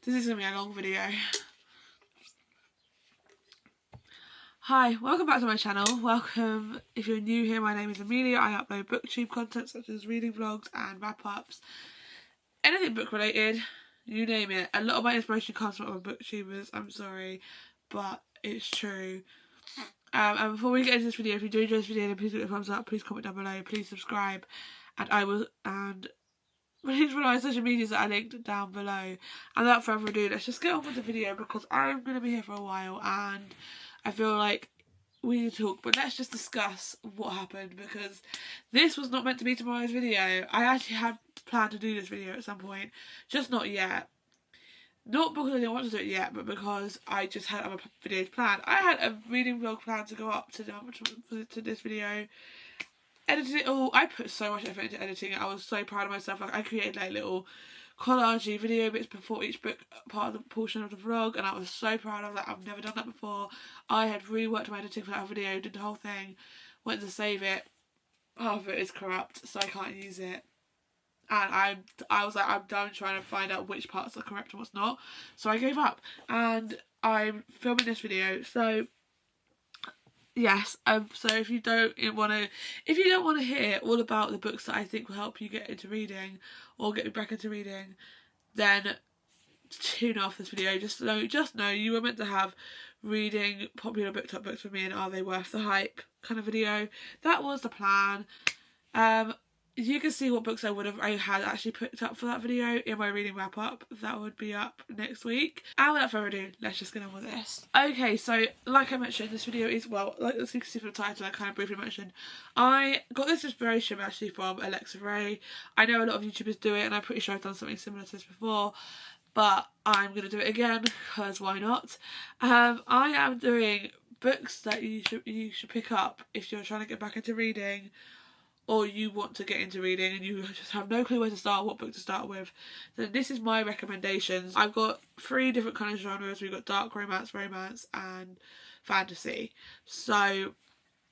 This is going to be a long video. Hi, welcome back to my channel. Welcome if you're new here. My name is Amelia. I upload booktube content such as reading vlogs and wrap-ups. Anything book related, you name it. A lot of my inspiration comes from other booktubers. I'm sorry, but it's true. And before we get into this video, if you do enjoy this video, then please give it a thumbs up, please comment down below, please subscribe, and please follow my social medias that I linked down below. And without further ado, let's just get on with the video because I'm going to be here for a while and I feel like we need to talk. But let's just discuss what happened because this was not meant to be tomorrow's video. I actually had planned to do this video at some point, just not yet. Not because I didn't want to do it yet, but because I just had other videos planned. I had a reading vlog planned to go up to this video. Edited it all. I put so much effort into editing it. I was so proud of myself. Like, I created like little collage video bits before each book, part of the portion of the vlog, and I was so proud of that. I've never done that before. I had really worked on my editing for that video, did the whole thing, went to save it. Half of it is corrupt, so I can't use it. And I was like, I'm done trying to find out which parts are correct and what's not. So I gave up, and I'm filming this video. So yes, so if you don't want to hear all about the books that I think will help you get into reading or get back into reading, then tune off this video. Just know you were meant to have reading popular book top books with me and are they worth the hype kind of video. That was the plan. You can see what books I had actually picked up for that video in my reading wrap up. That would be up next week. And without further ado, let's just get on with this. Okay, so like I mentioned, this video is, well, like you can see from the title, I kind of briefly mentioned, I got this inspiration actually from Alexa Ray. I know a lot of YouTubers do it, and I'm pretty sure I've done something similar to this before, but I'm going to do it again, because why not? I am doing books that you should pick up if you're trying to get back into reading, or you want to get into reading and you just have no clue where to start, what book to start with, then this is my recommendations. I've got 3 different kind of genres. We've got dark romance, and fantasy. So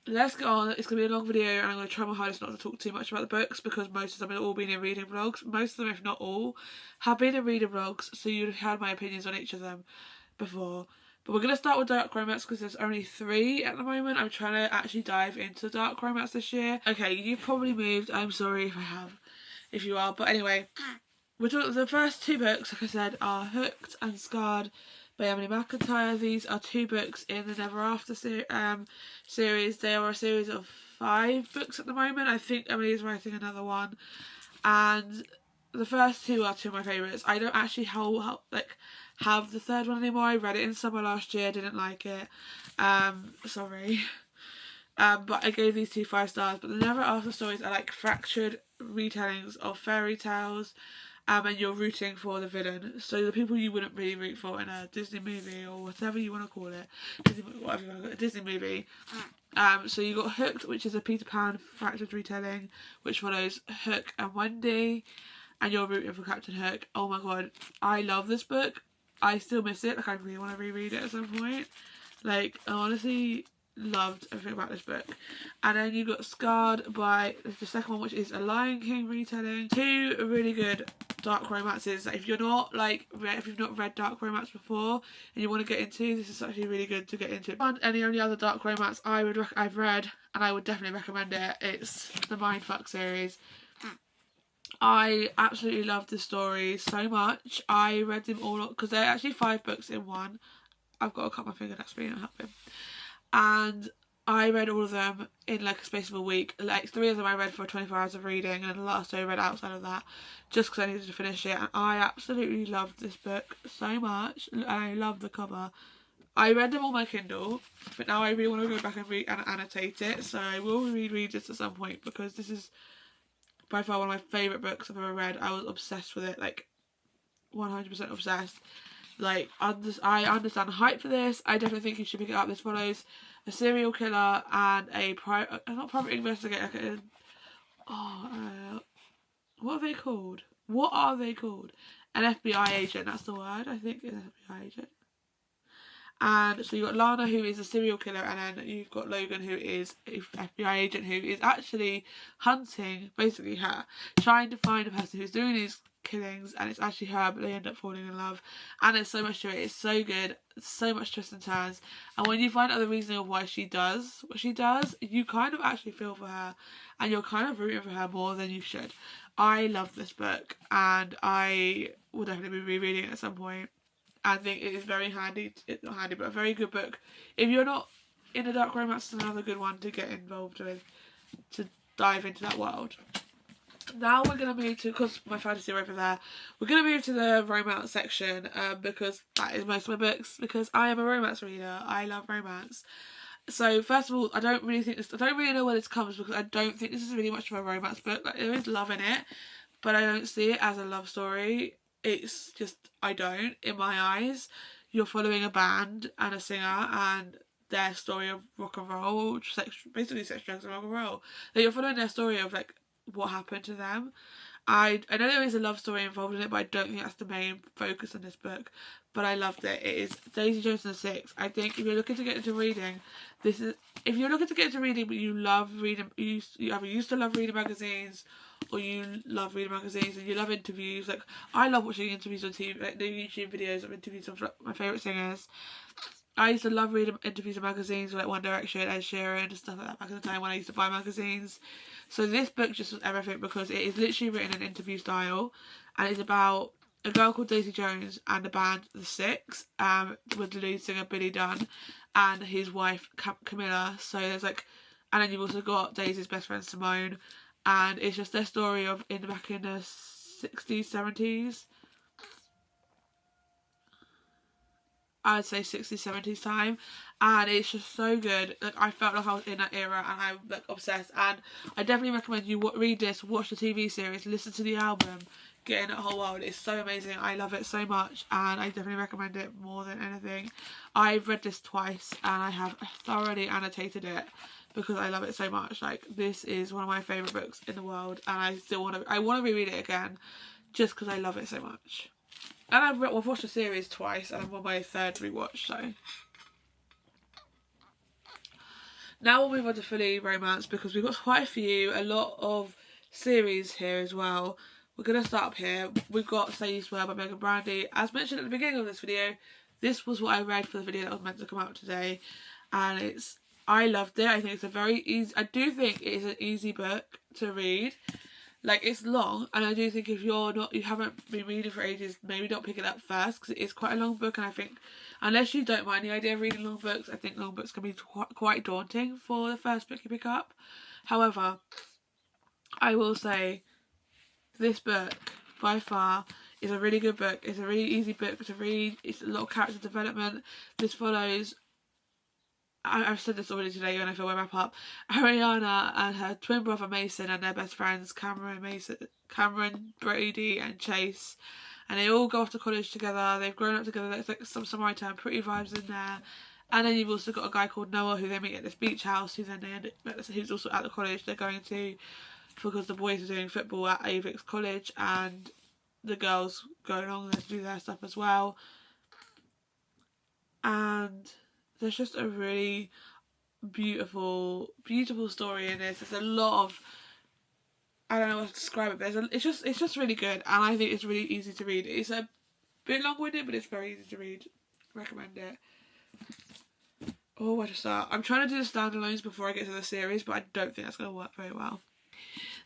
let's get on. It's going to be a long video and I'm going to try my hardest not to talk too much about the books because most of them have all been in reading vlogs. Most of them, if not all, have been in reading vlogs, so you'd have had my opinions on each of them before. But we're going to start with dark romance because there's only 3 at the moment. I'm trying to actually dive into dark romance this year. Okay, you've probably moved. I'm sorry if I have, if you are. But anyway, we're talking, the first 2 books, like I said, are Hooked and Scarred by Emily McIntyre. These are 2 books in the Never After series. They are a series of 5 books at the moment. I think Emily is writing another one. And the first 2 are 2 of my favourites. I don't actually have the 3rd one anymore. I read it in summer last year, didn't like it. Sorry. But I gave these 2 5 stars. But the Never After stories are like fractured retellings of fairy tales, and you're rooting for the villain. So the people you wouldn't really root for in a Disney movie or whatever you want to call it, a Disney movie. So you got Hooked, which is a Peter Pan fractured retelling, which follows Hook and Wendy, and you're rooting for Captain Hook. Oh my god, I love this book. I still miss it. Like, I really want to reread it at some point. Like, I honestly loved everything about this book. And then you got Scarred by the second one, which is a Lion King retelling. 2 really good dark romances. If you're not if you've not read dark romance before and you want to get into, this is actually really good to get into. And the only other dark romance I've read, and I would definitely recommend it, it's the Mindfuck series. I absolutely love the story so much. I read them all because they're actually 5 books in one. I've got to cut my finger, that's really not helping. And I read all of them in like a space of a week. Like 3 of them I read for 24 hours of reading, and the last 2 I read outside of that just because I needed to finish it. And I absolutely loved this book so much. I love the cover. I read them on my Kindle, but now I really want to go back and read and annotate it. So I will reread this at some point because this is by far one of my favourite books I've ever read. I was obsessed with it, like 100% obsessed. Like, I understand the hype for this. I definitely think you should pick it up. This follows a serial killer and a not private investigator. What are they called? An FBI agent. That's the word. I think it's an FBI agent. And so you've got Lana, who is a serial killer, and then you've got Logan, who is an FBI agent who is actually hunting, basically her, trying to find a person who's doing these killings, and it's actually her, but they end up falling in love, and there's so much to it. It's so good, so much twists and turns, and when you find out the reasoning of why she does what she does, you kind of actually feel for her, and you're kind of rooting for her more than you should. I love this book, and I will definitely be rereading it at some point. I think it is very handy, not handy, but a very good book. If you're not in a dark romance, it's another good one to get involved with, to dive into that world. Now we're going to move to, because my fantasy are over there, we're going to move to the romance section, because that is most of my books, because I am a romance reader. I love romance. So first of all, I don't really know where this comes, because I don't think this is really much of a romance book. Like, there is love in it, but I don't see it as a love story. It's just, I don't, in my eyes. You're following a band and a singer and their story of rock and roll, basically sex, drugs and rock and roll. Like, you're following their story of like what happened to them. I know there is a love story involved in it, but I don't think that's the main focus in this book. But I loved it. It is Daisy Jones and the Six. I think if you're looking to get into reading, if you're looking to get into reading but you love reading, you either used to love reading magazines, or you love reading magazines and you love interviews. Like, I love watching interviews on TV, like the YouTube videos of interviews of like my favourite singers. I used to love reading interviews in magazines with like One Direction, Ed Sheeran and stuff like that back in the time when I used to buy magazines. So this book just was everything, because it is literally written in interview style, and it's about a girl called Daisy Jones and the band The Six, with the lead singer Billy Dunn and his wife Camilla. So there's like, and then you've also got Daisy's best friend Simone, and it's just their story of back in the 60s, 70s. I'd say 60s, 70s time, and it's just so good. Like, I felt like I was in that era, and I'm like obsessed. And I definitely recommend you read this, watch the TV series, listen to the album, get in that whole world. It's so amazing. I love it so much, and I definitely recommend it more than anything. I've read this twice, and I have thoroughly annotated it because I love it so much. Like, this is one of my favourite books in the world, and I still want to reread it again, just because I love it so much. And I've watched the series twice, and I'm on my third rewatch, so. Now we'll move on to fully romance, because we've got quite a lot of series here as well. We're going to start up here. We've got Say You Swear by Megan Brandy. As mentioned at the beginning of this video, this was what I read for the video that was meant to come out today. And I loved it. I think it's a very easy, I do think it is an easy book to read. Like, it's long, and I do think if you haven't been reading for ages, maybe don't pick it up first, because it is quite a long book, and I think, unless you don't mind the idea of reading long books, I think long books can be quite daunting for the first book you pick up. However, I will say, this book, by far, is a really good book. It's a really easy book to read. It's a lot of character development. This follows, I've said this already today when I feel I wrap up, Ariana and her twin brother Mason and their best friends Cameron, Brady and Chase, and they all go off to college together. They've grown up together. There's like some summertime pretty vibes in there. And then you've also got a guy called Noah who they meet at this beach house, who's also at the college they're going to, because the boys are doing football at Avix College and the girls going along there to do their stuff as well. And there's just a really beautiful story in this. There's a lot of, I don't know what to describe it, but it's just really good, and I think it's really easy to read. It's a bit long-winded, but it's very easy to read. Recommend it. Oh, where to start? I'm trying to do the standalones before I get to the series, but I don't think that's going to work very well.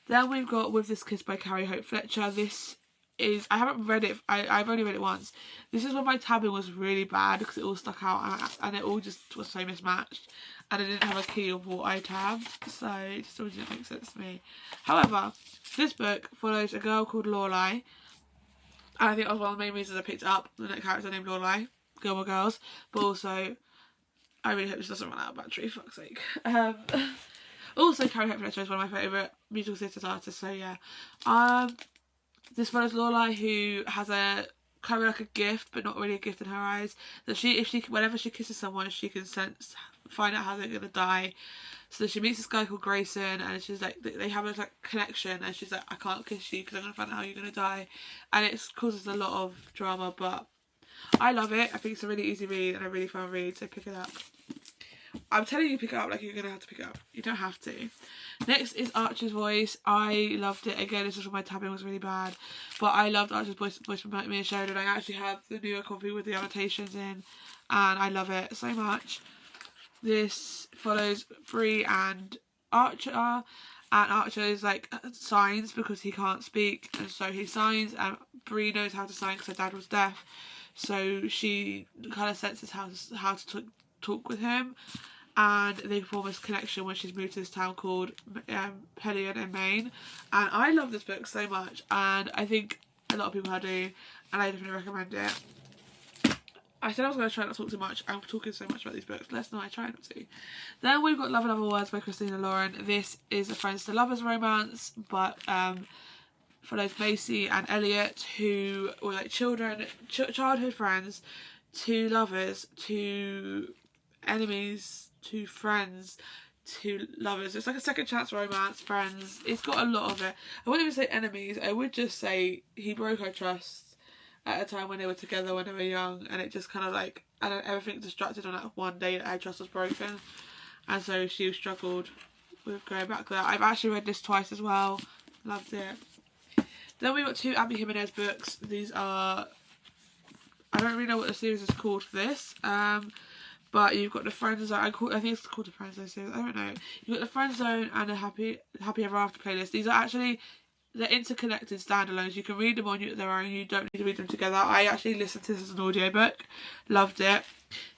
Then we've got With This Kiss by Carrie Hope Fletcher. This is, I haven't read it, I've only read it once. This is when my tabbing was really bad, because it all stuck out and it all just was so mismatched, and I didn't have a key of what I tabbed, so it just all didn't make sense to me. However, this book follows a girl called Lorelai, and I think that was one of the main reasons I picked up the character named Lorelai, Gilmore Girls, but also, I really hope this doesn't run out of battery, fuck's sake. Also, Carrie Hope Fletcher is one of my favourite musical theatre artists, so yeah. This follows Lorelai, who has kind of like a gift, but not really a gift in her eyes. That whenever she kisses someone, she can find out how they're gonna die. So she meets this guy called Grayson, and she's like, they have a like connection, and she's like, I can't kiss you because I'm gonna find out how you're gonna die, and it causes a lot of drama. But I love it. I think it's a really easy read and a really fun read, so pick it up. I'm telling you, pick it up. Like, you're gonna have to pick it up. You don't have to. Next is Archer's Voice. I loved it. Again, this is when my tapping was really bad, but I loved Archer's Voice from me and Sheridan. I actually have the newer copy with the annotations in, and I love it so much. This follows Bree and Archer, and Archer is like signs because he can't speak, and so he signs, and Bree knows how to sign because her dad was deaf, so she kind of senses how to talk with him, and they form this connection when she's moved to this town called Pelion in Maine. And I love this book so much, and I think a lot of people do, and I definitely recommend it. I said I was going to try not to talk too much. I'm talking so much about these books. Let's not. I try not to. Then we've got Love and Other Words by Christina Lauren. This is a friends to lovers romance, but follows Macy and Elliot, who were like childhood friends, to lovers, to enemies, to friends, to lovers. It's like a second chance romance, friends. It's got a lot of it. I wouldn't even say enemies. I would just say he broke her trust at a time when they were together when they were young, and it just kind of like, I don't everything distracted on that one day that her trust was broken, and so she struggled with going back there. I've actually read this twice as well. Loved it. Then we got 2 Abby Jimenez books. These are, I don't really know what the series is called for this, but you've got the Friend Zone. I think it's called the Friend Zone series. I don't know. You've got the Friend Zone and the Happy Ever After playlist. These are actually, they're interconnected standalones. You can read them on their own. You don't need to read them together. I actually listened to this as an audiobook. Loved it.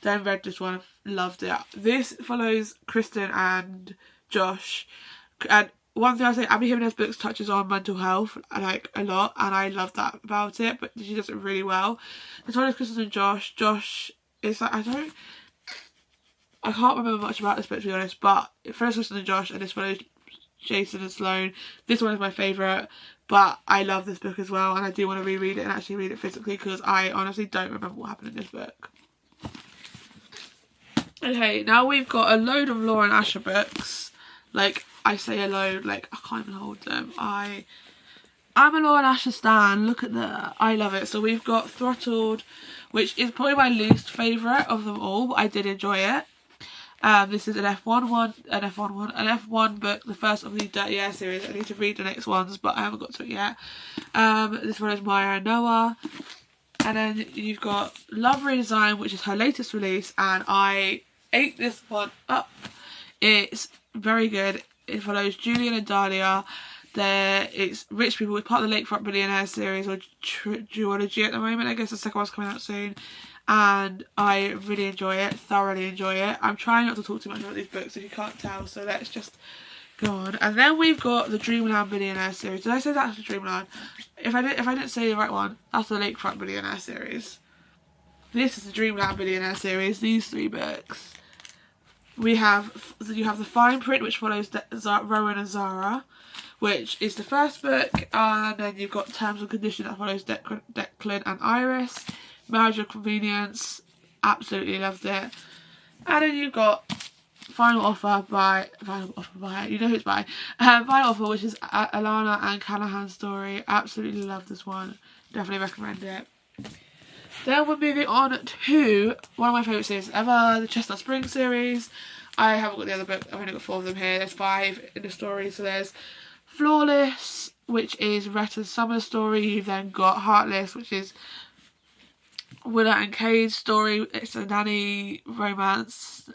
Then read this one. Loved it. This follows Kristen and Josh. And one thing I'll say, Abby Jimenez books touches on mental health like a lot, and I love that about it, but she does it really well. This one is Kristen and Josh. Josh is like, I can't remember much about this book, to be honest, but it follows Kristen and Josh, and this follows Jason and Sloane. This one is my favourite, but I love this book as well, and I do want to reread it and actually read it physically because I honestly don't remember what happened in this book. Okay, now we've got a load of Laura and Asher books. Like, I say a load, like, I can't even hold them. I'm a Laura and Asher stan. Look at that. I love it. So we've got Throttled, which is probably my least favourite of them all, but I did enjoy it. This is an F1 book, the first of the Dirty Air series. I need to read the next ones, but I haven't got to it yet. This one is Maya and Noah. And then you've got Love Redesign, which is her latest release, and I ate this one up. It's very good. It follows Julian and Dahlia. It's rich people with part of the Lakefront Billionaire series, or duology at the moment. I guess the second one's coming out soon. And I really enjoy it, thoroughly enjoy it. I'm trying not to talk too much about these books if you can't tell, so let's just go on. And then we've got the Dreamland Billionaire series. Did I say that's the Dreamland? If I didn't say the right one, that's the Lakefront Billionaire series. This is the Dreamland Billionaire series, these 3 books. You have the Fine Print, which follows Rowan and Zara, which is the first book, and then you've got Terms and Conditions that follows Declan and Iris. Marriage of Convenience, absolutely loved it. And then you've got Final Offer by, you know who it's by, Final Offer, which is Alana and Callahan's story. Absolutely love this one, definitely recommend it. Then we're moving on to one of my favourite series ever, the Chestnut Spring series. I haven't got the other book, I've only got 4 of them here. There's 5 in the story, so there's Flawless, which is Retta's summer story. You've then got Heartless, which is Willa and Cade's story. It's a nanny romance,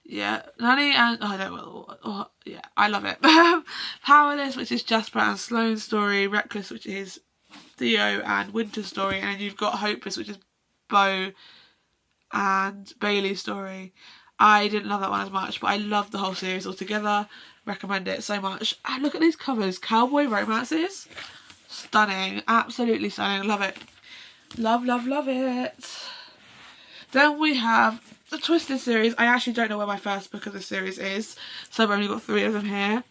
yeah, nanny and yeah, I love it. Powerless, which is Jasper and Sloane's story. Reckless, which is Theo and Winter's story, and then you've got Hopeless, which is Bo and Bailey's story. I didn't love that one as much, but I loved the whole series altogether. Recommend it so much. And look at these covers, cowboy romances, stunning, absolutely stunning. Love it. Love it. Then we have the Twisted series. I actually don't know where my first book of the series is, so I've only got 3 of them here.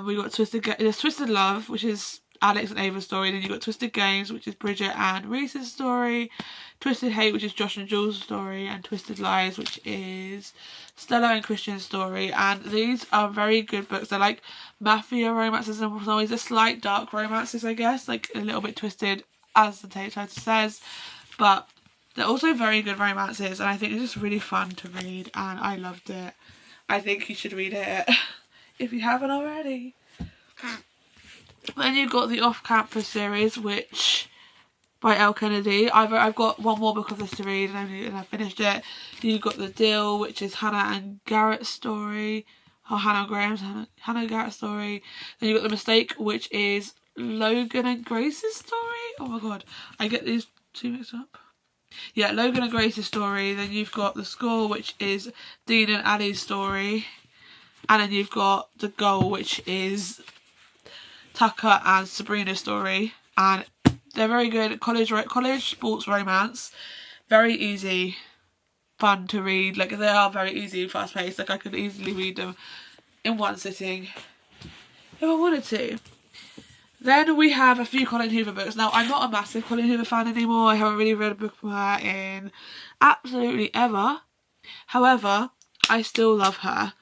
We got there's Twisted Love, which is Alex and Ava's story. Then you've got Twisted Games, which is Bridget and Reese's story. Twisted Hate, which is Josh and Jules' story. And Twisted Lies, which is Stella and Christian's story. And these are very good books. They're like mafia romances and always a slight dark romances, I guess, like a little bit twisted, as the title says, but They're also very good romances, and I think it's just really fun to read, and I loved it. I think you should read it if you haven't already. Then you've got the Off-Campus series, which by Elle Kennedy. I've got one more book of this to read, and I finished it. You've got The Deal, which is Hannah and Garrett's story. Or Hannah and Garrett's story. Then you've got The Mistake, which is Logan and Grace's story. Oh my god, I get these two mixed up. Yeah, Logan and Grace's story. Then you've got The Score, which is Dean and Addie's story. And then you've got The Goal, which is Tucker and Sabrina's story. And they're very good. College sports romance. Very easy. Fun to read. Like, they are very easy, fast paced. Like, I could easily read them in one sitting if I wanted to. Then we have a few Colleen Hoover books. Now, I'm not a massive Colleen Hoover fan anymore. I haven't really read a book from her in absolutely ever. However, I still love her.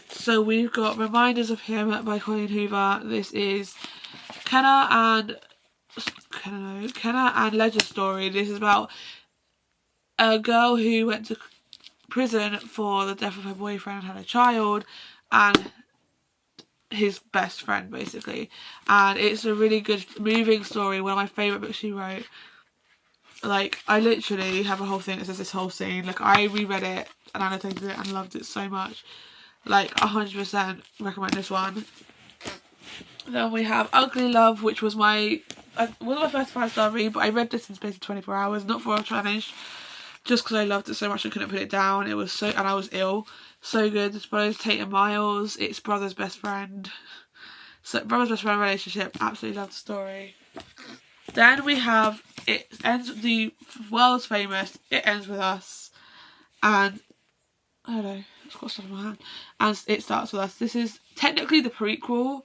So we've got Reminders of Him by Colleen Hoover. This is Kenna and Ledger's story. This is about a girl who went to prison for the death of her boyfriend and had a child, and his best friend, basically. And it's a really good, moving story. One of my favourite books she wrote. Like, I literally have a whole thing that says this whole scene. Like, I reread it and annotated it and loved it so much. Like, 100% recommend this one. Then we have Ugly Love, which was my first 5-star read, but I read this in space of 24 hours, not for a challenge, just because I loved it so much I couldn't put it down. It was so, and I was ill. So good. This follows Tate and Miles. It's brother's best friend. So brother's best friend relationship. Absolutely love the story. Then we have the world's famous It Ends With Us, and I don't know, it's got stuff in my hand, and It Starts With Us. This is technically the prequel.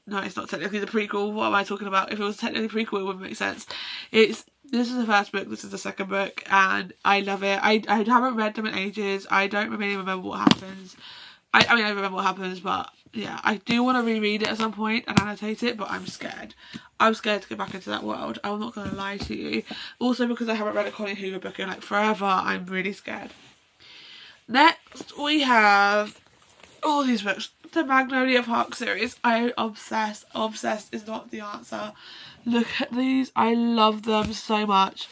No, it's not technically the prequel. What am I talking about? If it was technically the prequel, it wouldn't make sense. This is the first book, this is the second book, and I love it. I haven't read them in ages. I don't really remember what happens. I mean, I remember what happens, but yeah, I do want to reread it at some point and annotate it, but I'm scared. I'm scared to get back into that world. I'm not going to lie to you. Also, because I haven't read a Colleen Hoover book in like forever, I'm really scared. Next, we have all these books. The Magnolia Park series. I obsessed. Obsessed is not the answer. Look at these. I love them so much.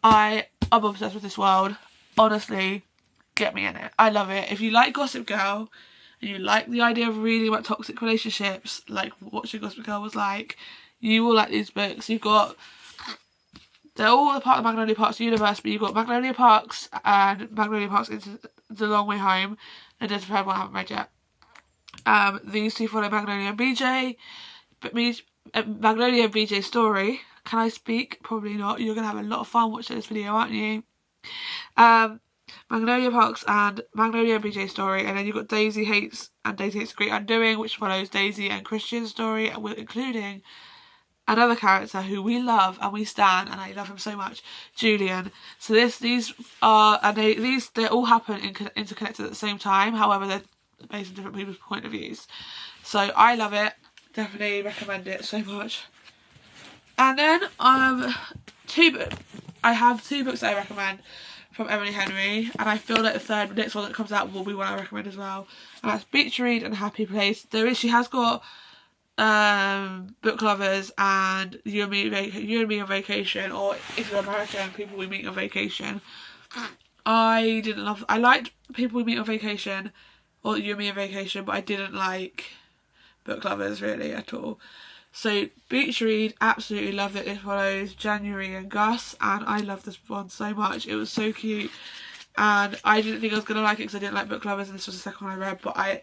I am obsessed with this world. Honestly, get me in it. I love it. If you like Gossip Girl and you like the idea of reading about toxic relationships, like watching Gossip Girl was like, you will like these books. They're all a part of the Magnolia Parks universe, but you've got Magnolia Parks and Magnolia Parks Into the Long Way Home, and there's a third one I haven't read yet. These two follow Magnolia and BJ, but Magnolia and BJ's story. Can I speak? Probably not. You're going to have a lot of fun watching this video, aren't you? Magnolia Parks and Magnolia and BJ's story, and then you've got Daisy Hates and Daisy Hates a Great Undoing, which follows Daisy and Christian's story, including another character who we love and we stan, and I love him so much, Julian. So these all happen interconnected at the same time. However, they're based on different people's point of views. So I love it. Definitely recommend it so much. And then I have two books that I recommend from Emily Henry, and I feel like the next one that comes out will be one I recommend as well. And that's Beach Read and Happy Place. She has got Book Lovers and You and Me on Vacation, or if you're American, People We Meet on Vacation. I liked People We Meet on Vacation, or You and Me on Vacation, but I didn't like Book Lovers really at all. So Beach Read, absolutely loved it. It follows January and Gus, and I love this one so much. It was so cute, and I didn't think I was going to like it because I didn't like Book Lovers, and this was the second one I read, but I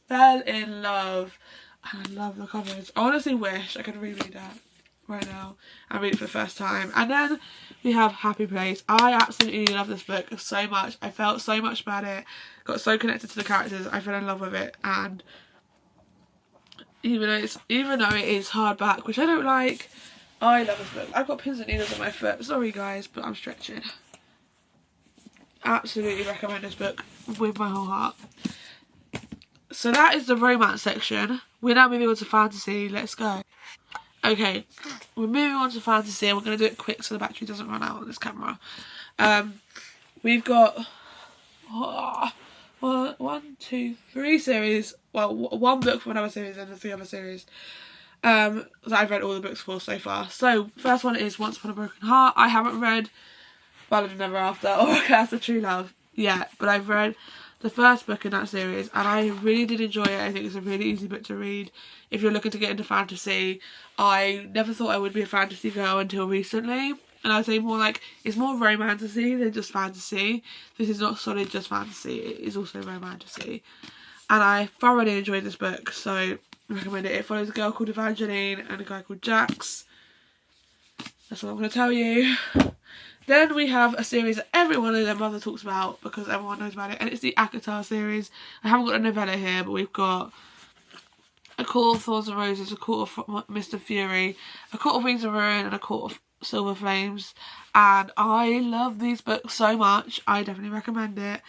fell in love, and I love the covers. I honestly wish I could reread that right now and read it for the first time. And then we have Happy Place. I absolutely love this book so much. I felt so much about it, got so connected to the characters, I fell in love with it, and even though it is hardback, which I don't like, I love this book. I've got pins and needles on my foot. Sorry guys, but I'm stretching. Absolutely recommend this book with my whole heart. So that is the romance section. We're now moving on to fantasy. Let's go. Okay, we're moving on to fantasy, and we're going to do it quick so the battery doesn't run out on this camera. We've got three series. Well, one book from another series and the 3 other series that I've read all the books for so far. So, first one is Once Upon a Broken Heart. I haven't read Ballad of Never After or Curse of True Love yet, but I've read the first book in that series and I really did enjoy it. I think it's a really easy book to read if you're looking to get into fantasy. I never thought I would be a fantasy girl until recently, and I'd say more like it's more romantasy than just fantasy. This is not solid just fantasy, it is also romantasy, and I thoroughly enjoyed this book, so I recommend it. It follows a girl called Evangeline and a guy called Jax. That's all I'm going to tell you. Then we have a series that everyone and their mother talks about because everyone knows about it, and it's the ACOTAR series. I haven't got a novella here, but we've got A Court of Thorns and Roses, A Court of Mist and Fury, A Court of Wings of Ruin, and A Court of Silver Flames. And I love these books so much. I definitely recommend it.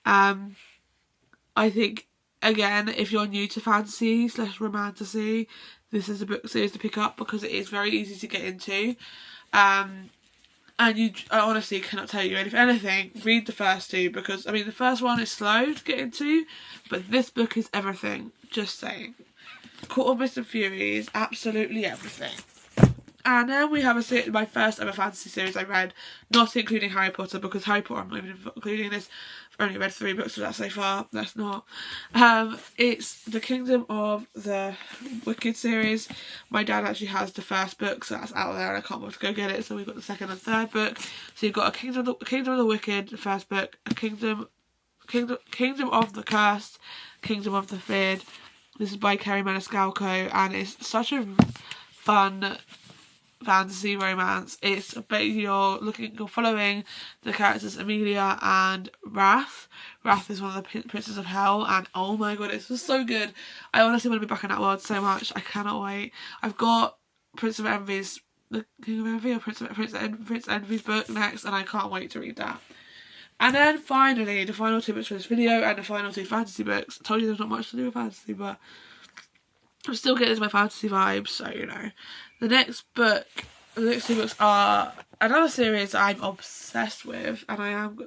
I think, again, if you're new to fantasy / romantasy, this is a book series to pick up because it is very easy to get into. And I honestly cannot tell you, and if anything, read the first 2 because, I mean, the first one is slow to get into, but this book is everything, just saying. Court of Mist and Fury is absolutely everything. And then we have my first ever fantasy series I read, not including Harry Potter, because Harry Potter I'm not even including this. I've only read 3 books of that so far. That's not. It's the Kingdom of the Wicked series. My dad actually has the first book, so that's out there, and I can't wait to go get it. So we've got the second and third book. So you've got a Kingdom of the Wicked, the first book, a Kingdom of the Cursed, Kingdom of the Feared. This is by Kerry Maniscalco, and it's such a fun fantasy romance. It's you're following the characters Amelia and Wrath. Wrath is one of the princes of hell, and oh my god, it's just so good. I honestly want to be back in that world so much. I cannot wait. I've got Prince of Envy's, the King of Envy, or Prince Envy's book next, and I can't wait to read that. And then finally, the final 2 books for this video, and the final 2 fantasy books. I told you there's not much to do with fantasy, but I'm still getting into my fantasy vibes, so you know. The next 2 books are another series I'm obsessed with, and I've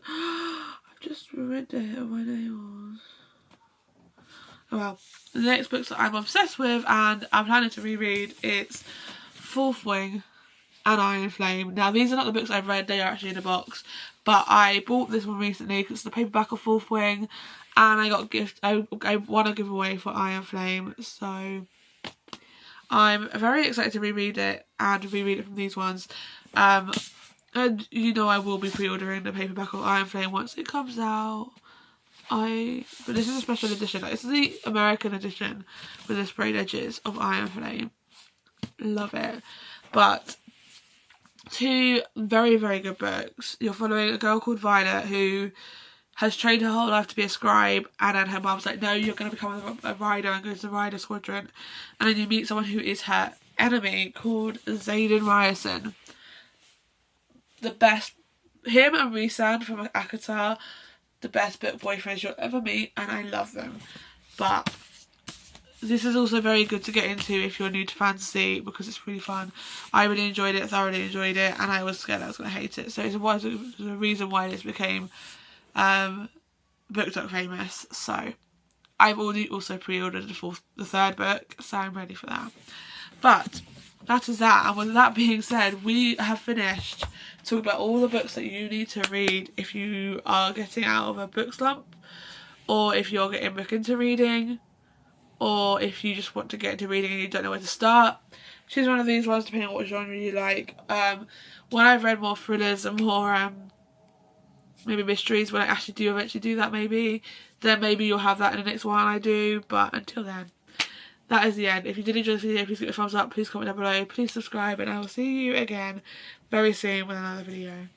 just ruined it on my nails. Oh well. The next books that I'm obsessed with and I'm planning to reread, it's Fourth Wing and Iron Flame. Now these are not the books I've read, they are actually in a box, but I bought this one recently because it's the paperback of Fourth Wing, and I got a gift. I won a giveaway for Iron Flame, so I'm very excited to reread it from these ones. And you know I will be pre-ordering the paperback of Iron Flame once it comes out. But this is a special edition. This is the American edition with the sprayed edges of Iron Flame. Love it. But 2 very, very good books. You're following a girl called Violet who has trained her whole life to be a scribe, and then her mum's like, no, you're going to become a rider and go to the rider squadron. And then you meet someone who is her enemy called Xaden Ryerson. The best, him and Rhysand from ACOTAR, the best book boyfriends you'll ever meet, and I love them. But this is also very good to get into if you're new to fantasy because it's really fun. I really enjoyed it, thoroughly enjoyed it, and I was scared I was going to hate it. So it's a reason why this became BookTok famous. So I've already also pre-ordered the 3rd book, so I'm ready for that. But that is that, and with that being said, we have finished talking about all the books that you need to read if you are getting out of a book slump, or if you're getting back into reading, or if you just want to get into reading and you don't know where to start. Choose one of these ones depending on what genre you like. When I've read more thrillers and more maybe mysteries, when I actually do eventually do that, then maybe you'll have that in the next one I do. But until then, that is the end. If you did enjoy this video, please give it a thumbs up, please comment down below, please subscribe, and I will see you again very soon with another video.